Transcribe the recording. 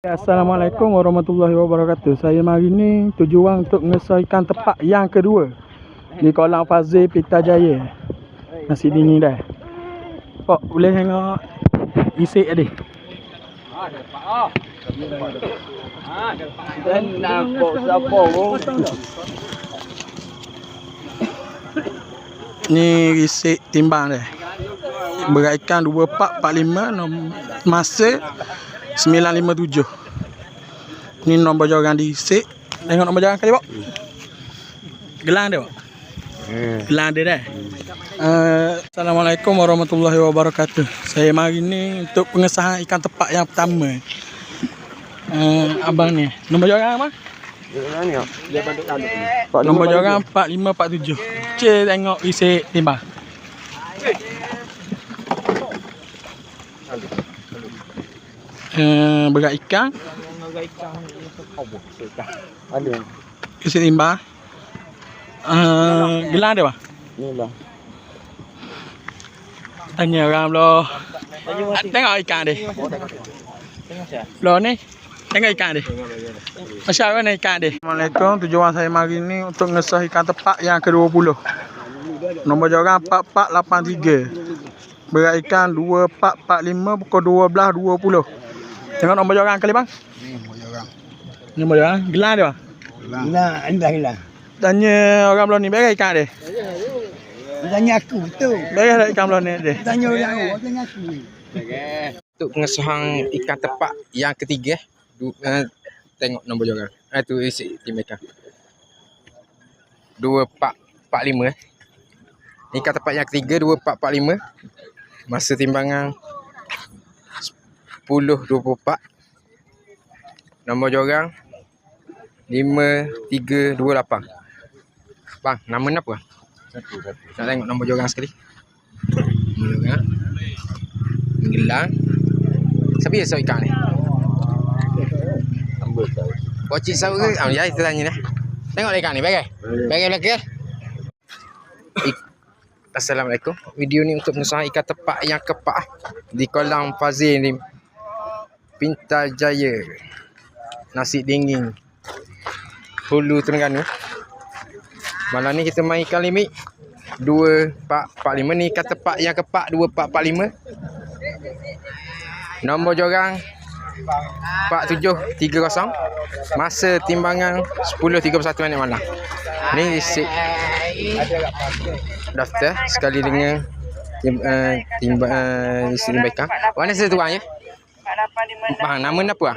Assalamualaikum warahmatullahi wabarakatuh. Saya mari ni tujuan untuk mengesahkan tempat yang kedua di Kolam Fazil Pitajaya. Nasi dingin dah. Pak boleh tengok isi tadi. Ni isi timbang dia. Berat ikan 2445 masa 957. Ni nombor joran diisik. Tengok nombor joran kali, Pak. Gelang dia, Pak. Gelang dia dah. Assalamualaikum warahmatullahi wabarakatuh. Saya mari ni untuk pengesahan ikan tepak yang pertama. Abang ni. Nombor joran apa? Nombor joran 4547. Cik tengok isik timbang. Berat ikan isi timbang. Gelang dia, Bang? Ni lah. Tanya orang belah. Tengok ikan dia. Belah ni. Tengok ikan dia. Masya Allah ni ikan dia. Assalamualaikum. Tujuan saya mari ni untuk ngesah ikan tepak yang ke-20. Nombor joran 4483. Berat ikan 2445 pukul 12.20. Tengok nombor joran kali, Bang. Nombor joran. Gelang dia, Bang? Gelang hilang. Tanya orang belah ni, beres ikan dia? Tanya aku betul. Beres tak ikan belah ni dia? Tanya orang, tanya aku. Untuk pengesahan ikan tepak yang ketiga, tengok nombor joran. Tu isi tim ikan. 2445. Ikan tepak yang ketiga 2445. Masa timbangan 10.24. Nombor joran 5328. Bang, nama ni apa? Nak tengok nombor joran sekali. Nombor joran. Gelang. Siapa yang sawit ikan ni? Bocik sawit ke? Ya, kita tanya dah. Tengok ikan ni, bagai. Bagai belakang. Assalamualaikum. Video ni untuk pengesahan ikan tepak yang keempat di Kolam Fazil ni Pitajaya. Nasi dingin Hulu Terengganu. Malam ni kita main ikan limit 2445. Ni ikan tepak yang keempat 2445. Nombor joran 4730. Masa timbangan 10.31 minit malam. Ni isi daftar sekali dengan isi timbang ikan. Mana saya tuang ya? Bang, nama ni apa?